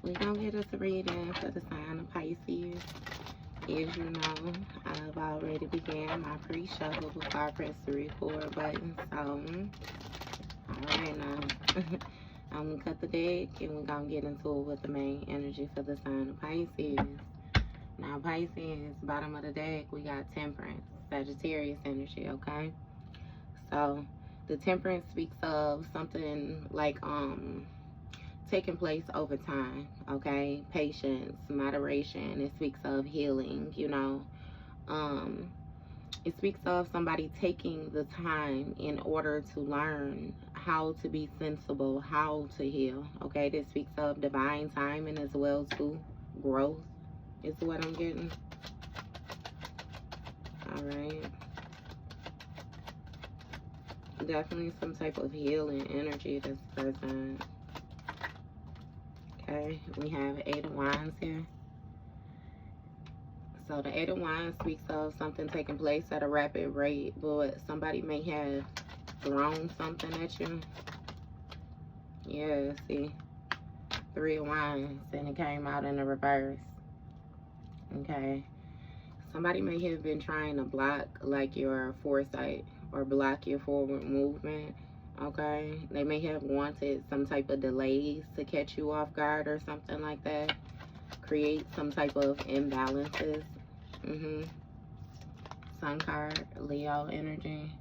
We're going to get us a reading for the sign of Pisces. As you know, I've already began my pre-shuffle before I press the record button. So, alright now. I'm going to cut the deck and we're going to get into it with the main energy for the sign of Pisces. Now, Pisces, bottom of the deck, we got Temperance, Sagittarius energy, okay? So, the Temperance speaks of something like, taking place over time, okay? Patience, moderation. It speaks of healing, you know. It speaks of somebody taking the time in order to learn how to be sensible, how to heal, okay? This speaks of divine timing as well, too. Growth is what I'm getting. All right. Definitely some type of healing energy this person. Okay, we have Eight of Wands here. So the Eight of Wands speaks of something taking place at a rapid rate, but somebody may have thrown something at you. Yeah, see, Three of Wands, and it came out in the reverse. Okay, somebody may have been trying to block like your foresight or block your forward movement. Okay, they may have wanted some type of delays to catch you off guard or something like that. Create some type of imbalances. Sun card, Leo energy.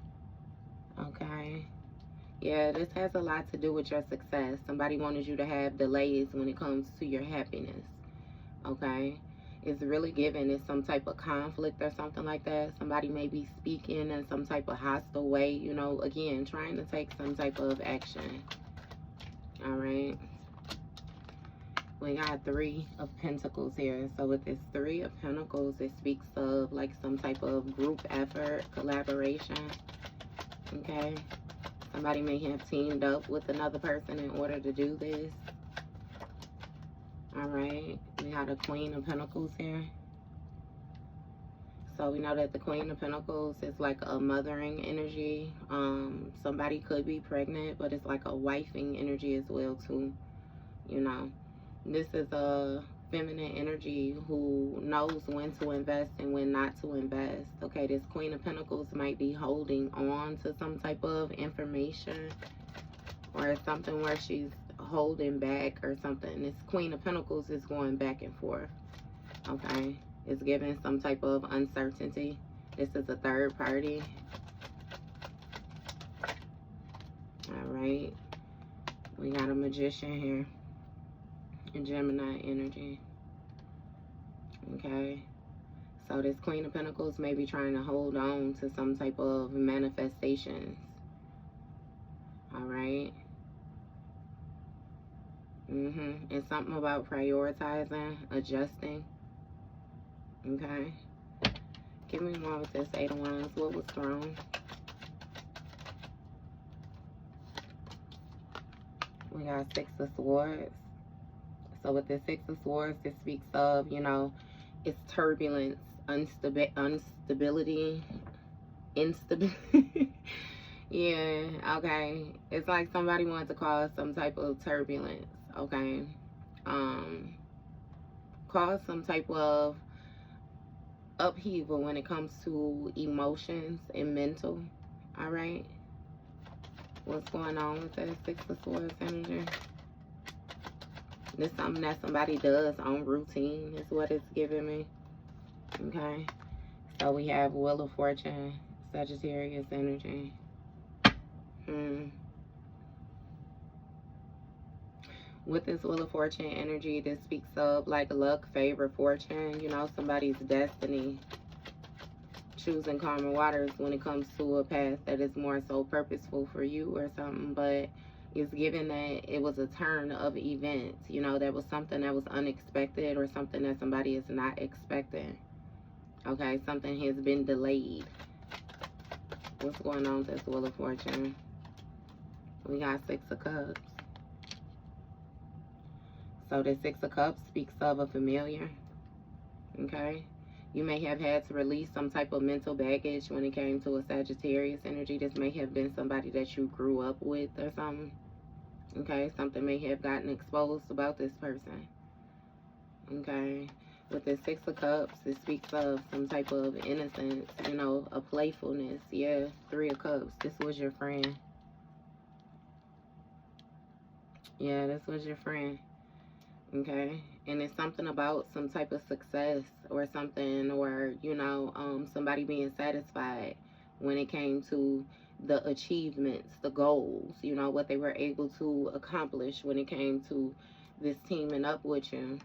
Okay. Yeah, this has a lot to do with your success. Somebody wanted you to have delays when it comes to your happiness. Okay. It's really given is some type of conflict or something like that. Somebody may be speaking in some type of hostile way, you know, again, trying to take some type of action. All right. We got Three of Pentacles here. So with this Three of Pentacles, it speaks of like some type of group effort, collaboration. Okay. Somebody may have teamed up with another person in order to do this. All right, we got a Queen of Pentacles here. So we know that the Queen of Pentacles is like a mothering energy. Somebody could be pregnant, but it's like a wifing energy as well too. You know, this is a feminine energy who knows when to invest and when not to invest. Okay, this Queen of Pentacles might be holding on to some type of information or something where she's holding back or something. This Queen of Pentacles is going back and forth. Okay, it's giving some type of uncertainty. This is a third party. All right, we got a Magician here in Gemini energy. Okay, so this Queen of Pentacles may be trying to hold on to some type of manifestations. All right. It's something about prioritizing, adjusting. Okay. Give me more with this Eight of Wands. What was thrown? We got Six of Swords. So with the Six of Swords, it speaks of, you know, it's turbulence, instability, instability. Yeah, okay. It's like somebody wanted to cause some type of turbulence, okay? Cause some type of upheaval when it comes to emotions and mental, all right? What's going on with that Six of Swords energy? This is something that somebody does on routine is what it's giving me, okay? So we have Wheel of Fortune, Sagittarius energy. With this Wheel of Fortune energy, this speaks of like luck, favor, fortune, you know, somebody's destiny. Choosing calmer waters when it comes to a path that is more so purposeful for you or something, but it's given that it was a turn of events, you know, that was something that was unexpected or something that somebody is not expecting. Okay, something has been delayed. What's going on with this Wheel of Fortune? We got Six of Cups. So the Six of Cups speaks of a familiar. Okay. You may have had to release some type of mental baggage when it came to a Sagittarius energy. This may have been somebody that you grew up with or something. Okay. Something may have gotten exposed about this person. Okay. With the Six of Cups, it speaks of some type of innocence, you know, a playfulness. Yeah, Three of Cups. This was your friend. Yeah, this was your friend. Okay. And it's something about some type of success or something, or, you know, somebody being satisfied when it came to the achievements, the goals, you know, what they were able to accomplish when it came to this teaming up with you.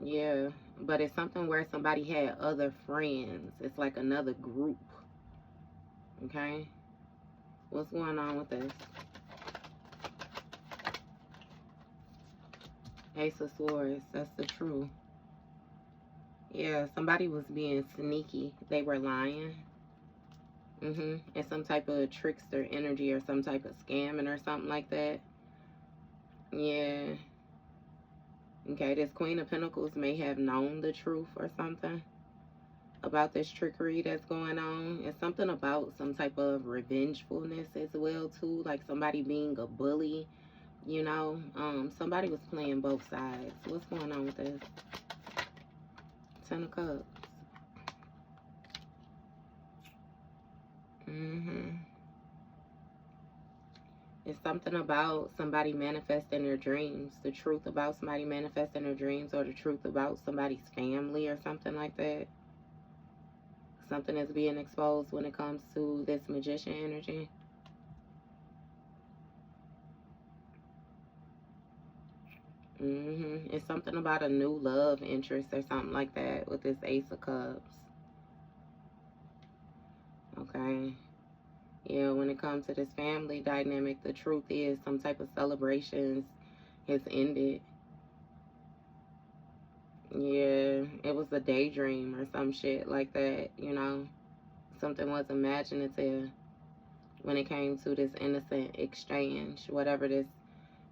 Yeah, but it's something where somebody had other friends. It's like another group. Okay? What's going on with this? Ace of Swords. That's the truth. Yeah, somebody was being sneaky. They were lying. And some type of trickster energy or some type of scamming or something like that. Yeah. Okay, this Queen of Pentacles may have known the truth or something about this trickery that's going on. It's something about some type of revengefulness as well too, like somebody being a bully, you know. Somebody was playing both sides. What's going on with this? Ten of Cups. It's something about somebody manifesting their dreams, the truth about somebody manifesting their dreams, or the truth about somebody's family or something like that. Something is being exposed when it comes to this Magician energy. It's something about a new love interest or something like that with this Ace of Cups. Okay. Yeah, when it comes to this family dynamic, the truth is some type of celebrations has ended. Yeah, it was a daydream or some shit like that, you know. Something was imaginative when it came to this innocent exchange, whatever this,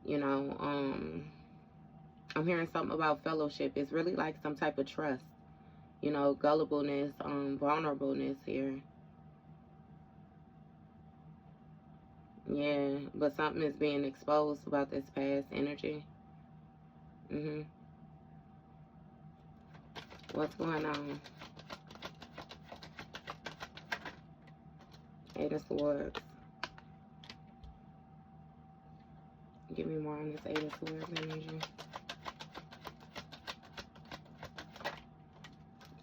you know, I'm hearing something about fellowship. It's really like some type of trust, you know, gullibleness, vulnerableness here. Yeah, but something is being exposed about this past energy. What's going on? Eight of Swords. Give me more on this Eight of Swords energy.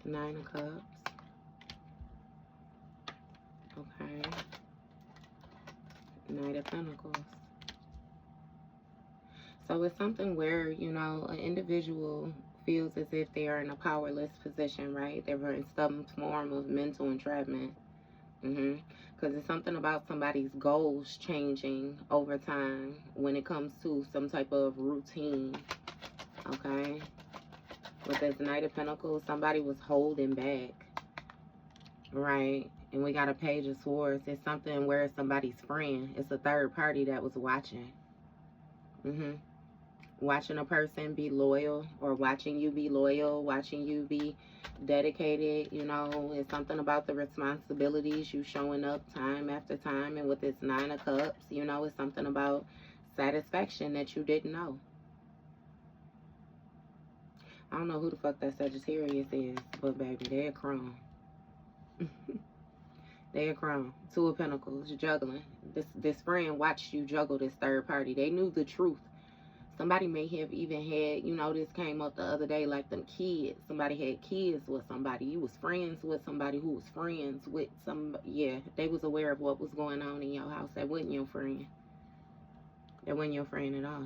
Nine of Cups. Okay. Knight of Pentacles. So it's something where, you know, an individual feels as if they are in a powerless position, right? They're in some form of mental entrapment. Because it's something about somebody's goals changing over time when it comes to some type of routine. Okay? With this Knight of Pentacles, somebody was holding back. Right? And we got a Page of Swords. It's something where it's somebody's friend. It's a third party that was watching. Watching a person be loyal, or watching you be loyal, watching you be dedicated, you know. It's something about the responsibilities, you showing up time after time. And with this Nine of Cups, you know, it's something about satisfaction that you didn't know. I don't know who the fuck that Sagittarius is, but baby, they're chrome. They're chrome. Two of Pentacles, juggling. This friend watched you juggle this third party. They knew the truth. Somebody may have even had, you know, this came up the other day, like them kids. Somebody had kids with somebody. You was friends with somebody who was friends with some. Yeah, they was aware of what was going on in your house. That wasn't your friend. That wasn't your friend at all.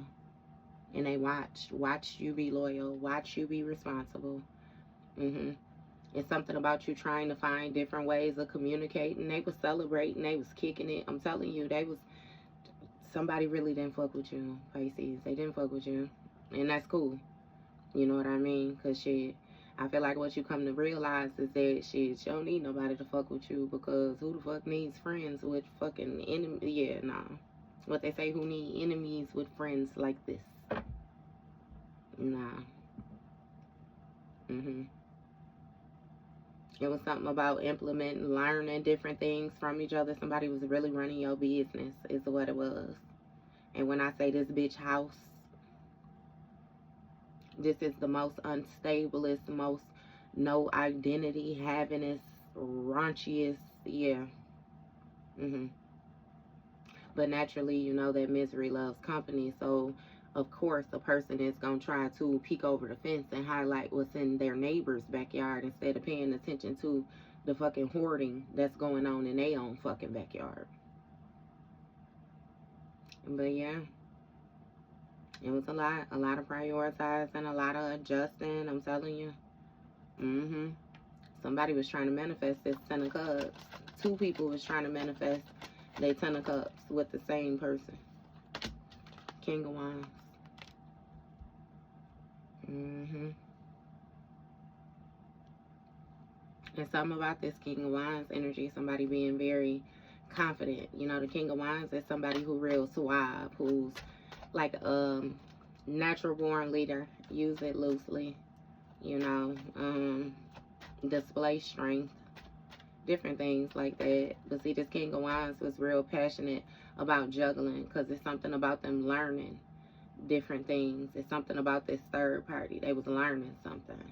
And they watched you be loyal, watched you be responsible. It's something about you trying to find different ways of communicating. They was celebrating. They was kicking it. I'm telling you, they was. Somebody really didn't fuck with you, Pisces. They didn't fuck with you. And that's cool. You know what I mean? Because shit, I feel like what you come to realize is that shit, you don't need nobody to fuck with you, because who the fuck needs friends with fucking enemies? Yeah, nah. What they say, who need enemies with friends like this? Nah. It was something about implementing, learning different things from each other. Somebody was really running your business, is what it was. And when I say this bitch house, This is the most unstablest, most no identity, havingest, raunchiest, yeah. But naturally, you know that misery loves company, so of course a person is going to try to peek over the fence and highlight what's in their neighbor's backyard instead of paying attention to the fucking hoarding that's going on in their own fucking backyard. But yeah, it was a lot of prioritizing, a lot of adjusting, I'm telling you. Somebody was trying to manifest this 10 of Cups. Two people was trying to manifest they 10 of Cups with the same person. King of Wands. And something about this King of Wands energy, somebody being very confident. You know, the King of Wands is somebody who real suave, who's like a natural born leader. Use it loosely. You know, display strength. Different things like that. But see, this King of Wands was real passionate about juggling because it's something about them learning different things. It's something about this third party. They was learning something.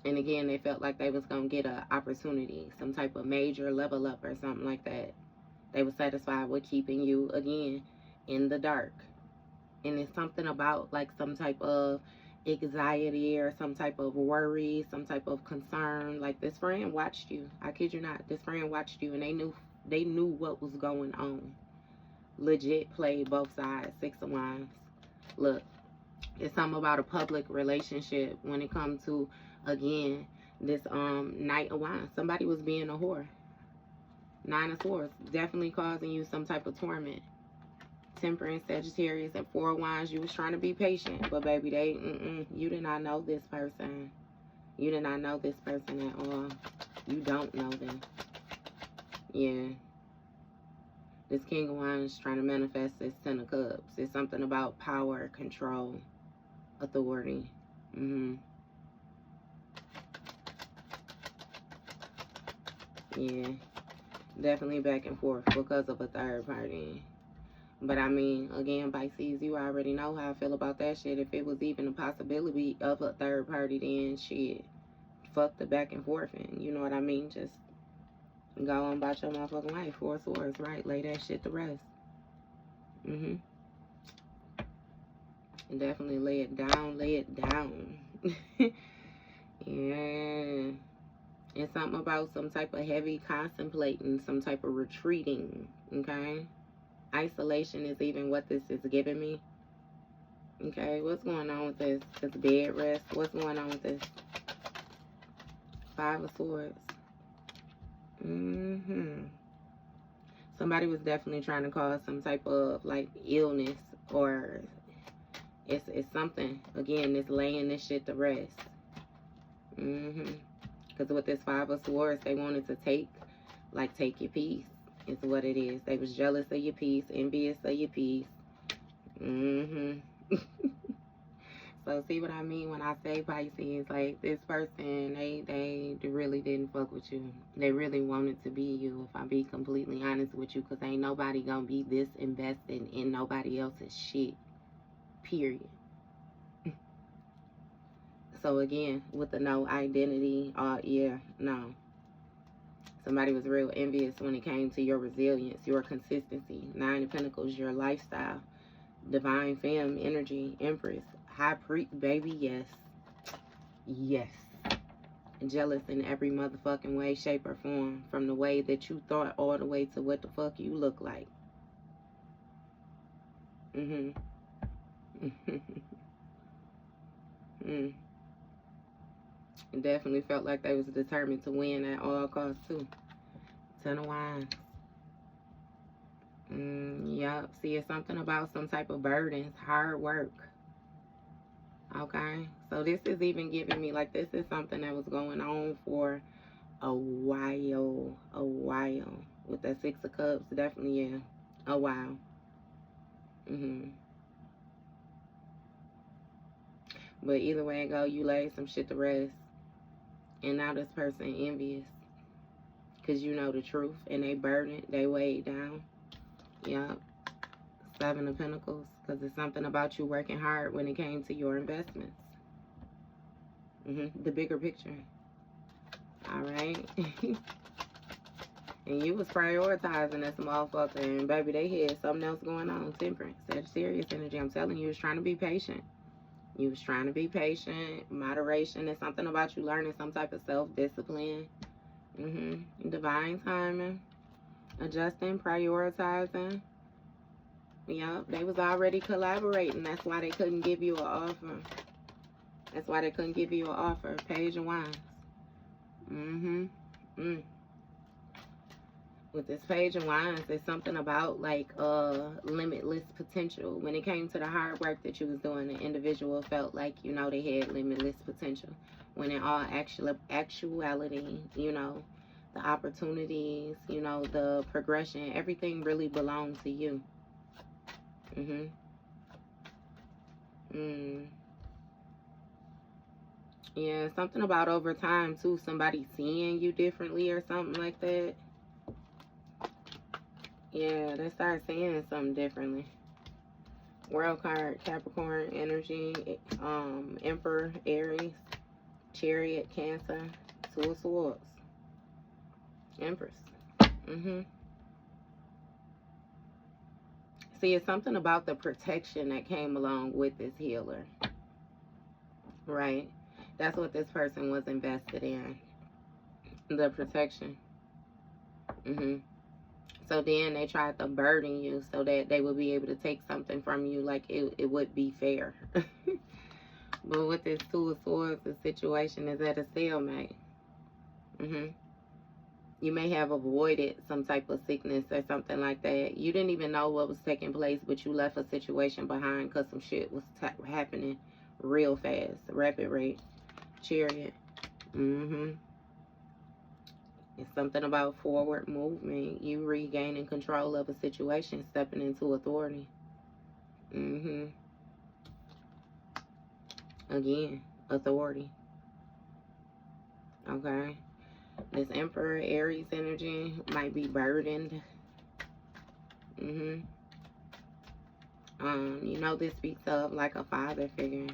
And again, they felt like they was going to get an opportunity, some type of major level up or something like that. They were satisfied with keeping you, again, in the dark. And it's something about like some type of anxiety or some type of worry, some type of concern. Like this friend watched you. I kid you not. This friend watched you and they knew what was going on. Legit played both sides. 6 of Wands. Look, it's something about a public relationship when it comes to, again, this Knight of Wands. Somebody was being a whore. 9 of Swords. Definitely causing you some type of torment. Temperance, Sagittarius, and 4 of Wands. You was trying to be patient, but baby, you did not know this person. You did not know this person at all. You don't know them. Yeah. This King of Wands is trying to manifest this 10 of Cups. It's something about power, control, authority. Yeah. Definitely back and forth because of a third party. But I mean, again, Pisces, you already know how I feel about that shit. If it was even a possibility of a third party, then shit, fuck the back and forth. And you know what I mean? Just go on about your motherfucking life. 4 Swords, right? Lay that shit to rest. And definitely lay it down. Lay it down. Yeah. And something about some type of heavy contemplating, some type of retreating, okay? Isolation is even what this is giving me. Okay, what's going on with this? This bed rest. What's going on with this? 5 of Swords. Somebody was definitely trying to cause some type of like illness, or it's something. Again, it's laying this shit to rest. Because with this 5 of Swords, they wanted to take your peace. Is what it is. They was jealous of your peace, envious of your peace. So see what I mean when I say Pisces? Like this person, they really didn't fuck with you. They really wanted to be you, if I be completely honest with you, because ain't nobody gonna be this invested in nobody else's shit. Period. So again, with the no identity, yeah, no. Somebody was real envious when it came to your resilience, your consistency. 9 of Pentacles, your lifestyle. Divine femme energy, Empress. High priest, baby, yes. Yes. Jealous in every motherfucking way, shape, or form. From the way that you thought all the way to what the fuck you look like. It definitely felt like they was determined to win at all costs too. 10 of Wands. Yup. See, it's something about some type of burdens, hard work. Okay. So this is even giving me like this is something that was going on for a while. With that 6 of Cups, definitely, yeah. A while. But either way it go, you laid some shit to rest. And now this person envious. Because you know the truth. And they burden it. They weighed down. Yup. Seven of Pentacles, because it's something about you working hard when it came to your investments. The bigger picture. All right. And you was prioritizing this motherfucker, and baby, they had something else going on. Temperance, Sagittarius energy. I'm telling you, you was trying to be patient. You was trying to be patient. Moderation is something about you learning some type of self-discipline. Divine timing. Adjusting, prioritizing. Yep, they was already collaborating. That's why they couldn't give you an offer. That's why they couldn't give you an offer. Page of Wands. With this Page of Wands, there's something about like limitless potential. When it came to the hard work that you was doing, the individual felt like, you know, they had limitless potential. When in all actuality, you know, the opportunities, you know, the progression, everything really belonged to you. Yeah, something about over time too, somebody seeing you differently or something like that. Yeah, they start seeing something differently. World card, Capricorn energy, Emperor, Aries, Chariot, Cancer, Two of Swords, Empress. See, it's something about the protection that came along with this healer, right? That's what this person was invested in, the protection. So then they tried to burden you so that they would be able to take something from you, like it would be fair. But with this Two of Swords, the situation is at a stalemate. You may have avoided some type of sickness or something like that. You didn't even know what was taking place, but you left a situation behind because some shit was happening real fast, rapid rate. Chariot. It's something about forward movement. You regaining control of a situation, stepping into authority. Again, authority. Okay. This Emperor, Aries energy might be burdened. You know, this speaks of like a father figure.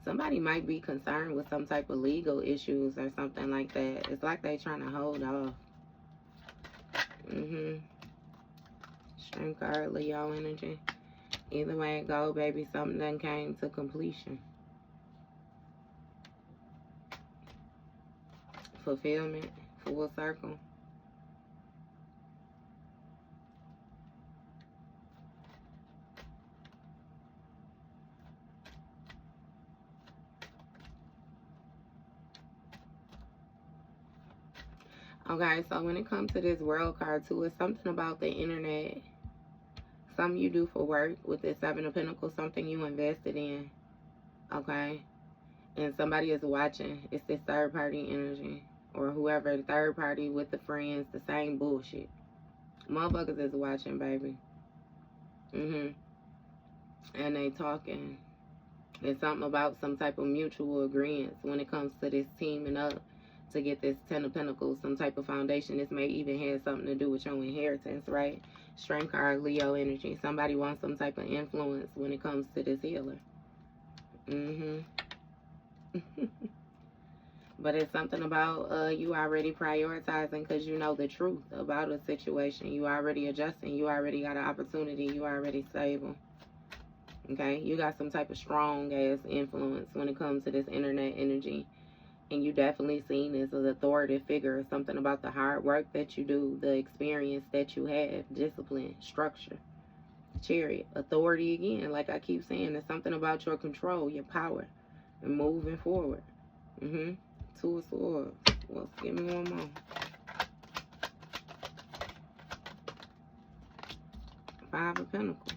Somebody might be concerned with some type of legal issues or something like that. It's like they trying to hold off. Strength card, Leo energy. Either way it go, baby, something done came to completion. Fulfillment, full circle. Okay, so when it comes to this World card too, it's something about the internet. Something you do for work with this Seven of Pentacles, something you invested in. Okay? And somebody is watching. It's this third party energy. Or whoever, the third party with the friends, the same bullshit. Motherfuckers is watching, baby. And they talking. It's something about some type of mutual agreement when it comes to this teaming up to get this Ten of Pentacles, some type of foundation. This may even have something to do with your inheritance, right? Strength card, Leo energy. Somebody wants some type of influence when it comes to this healer. But it's something about you already prioritizing because you know the truth about a situation. You already adjusting. You already got an opportunity. You already stable. Okay? You got some type of strong-ass influence when it comes to this internet energy. And you definitely seen as an authoritative figure. Something about the hard work that you do, the experience that you have, discipline, structure. Chariot, authority again. Like I keep saying, there's something about your control, your power, and moving forward. Two of Swords. Well, give me one more. Five of Pentacles.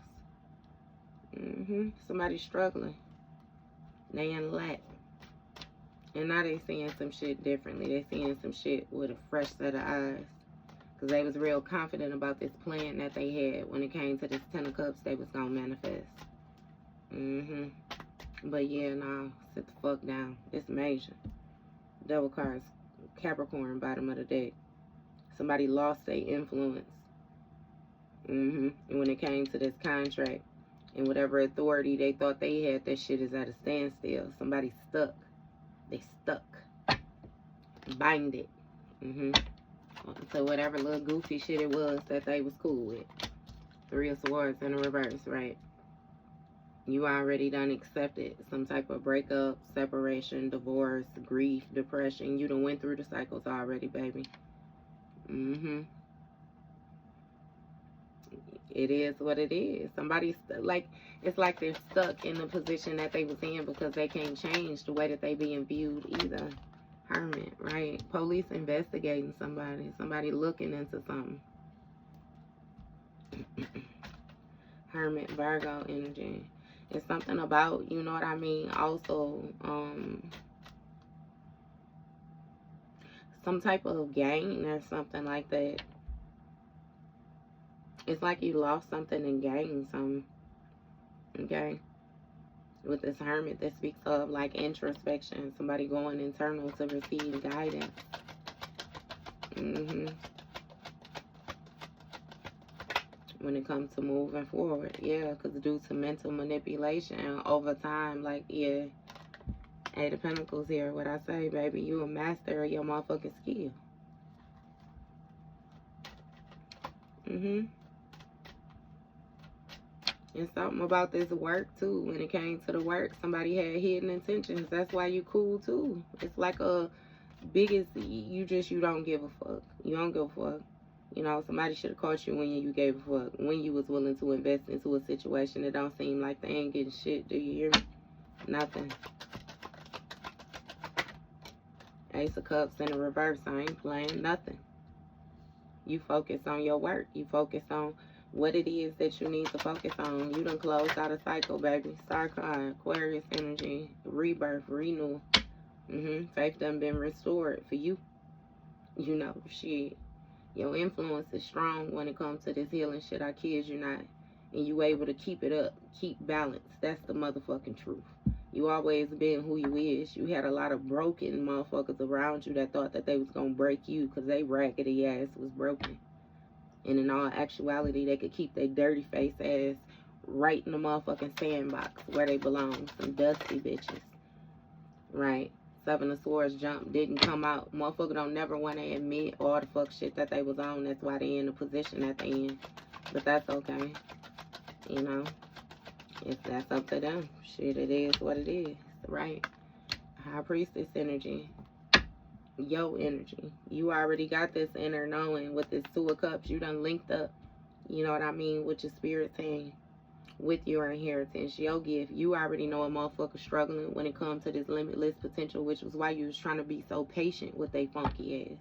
Somebody struggling. They in lack. And now they seeing some shit differently. They seeing some shit with a fresh set of eyes. Because they was real confident about this plan that they had. When it came to this Ten of Cups, they was going to manifest. But yeah, no. Sit the fuck down. It's major. Double cards. Capricorn, bottom of the deck. Somebody lost their influence. And when it came to this contract and whatever authority they thought they had, that shit is at a standstill. Somebody stuck. They stuck. Bind it. So whatever little goofy shit it was that they was cool with. 3 of Swords in the reverse, right? You already done accepted some type of breakup, separation, divorce, grief, depression. You done went through the cycles already, baby. It is what it is. Somebody's like, it's like they're stuck in the position that they was in because they can't change the way that they being viewed either. Hermit, right? Police investigating somebody. Somebody looking into something. Hermit, Virgo energy. It's something about, you know what I mean? Also, some type of gain or something like that. It's like you lost something and gained something. Okay? With this Hermit, that speaks of like introspection. Somebody going internal to receive guidance. When it comes to moving forward, yeah, because due to mental manipulation over time, like, yeah, 8 of Pentacles here. What I say, baby, you a master of your motherfucking skill. And something about this work too. When it came to the work, somebody had hidden intentions. That's why you cool too. It's like a biggest, you don't give a fuck. You don't give a fuck. You know, somebody should have caught you when you gave a fuck. When you was willing to invest into a situation that don't seem like they ain't getting shit. Do you hear me? Nothing. Ace of Cups in the reverse. I ain't playing nothing. You focus on your work. You focus on what it is that you need to focus on. You done closed out a cycle, baby. Star card, Aquarius energy, rebirth, renewal. Faith done been restored for you. You know, shit. Your influence is strong when it comes to this healing shit. I kid you not. And you able to keep it up. Keep balance. That's the motherfucking truth. You always been who you is. You had a lot of broken motherfuckers around you that thought that they was gonna break you because they raggedy ass was broken. And in all actuality, they could keep their dirty face ass right in the motherfucking sandbox where they belong. Some dusty bitches. Right? 7 of Swords jump didn't come out. Motherfucker don't never want to admit all the fuck shit that they was on. That's why they in the position that they in. But that's okay. You know? That's up to them. Shit, it is what it is. Right? High Priestess energy. Yo energy. You already got this inner knowing with this 2 of Cups. You done linked up, you know what I mean, with your spirit team, with your inheritance, your gift. You already know a motherfucker struggling when it comes to this limitless potential, which was why you was trying to be so patient with they funky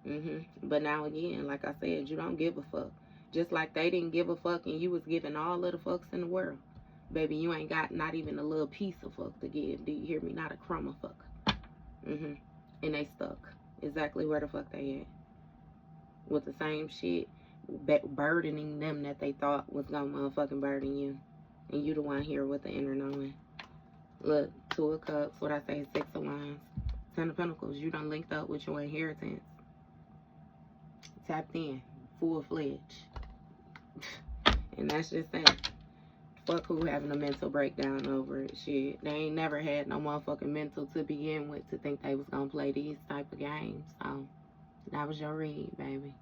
ass. But now again, like I said, you don't give a fuck. Just like they didn't give a fuck and you was giving all of the fucks in the world. Baby, you ain't got not even a little piece of fuck to give. Do you hear me? Not a crumb of fuck. And they stuck exactly where the fuck they at. With the same shit burdening them that they thought was gonna motherfucking burden you. And you the one here with the inner knowing. Look, 2 of Cups, what I say, 6 of Wands, 10 of Pentacles. You done linked up with your inheritance. Tapped in, full-fledged. And that's just that. Fuck who having a mental breakdown over it. Shit, they ain't never had no motherfucking mental to begin with to think they was gonna play these type of games. So, that was your read, baby.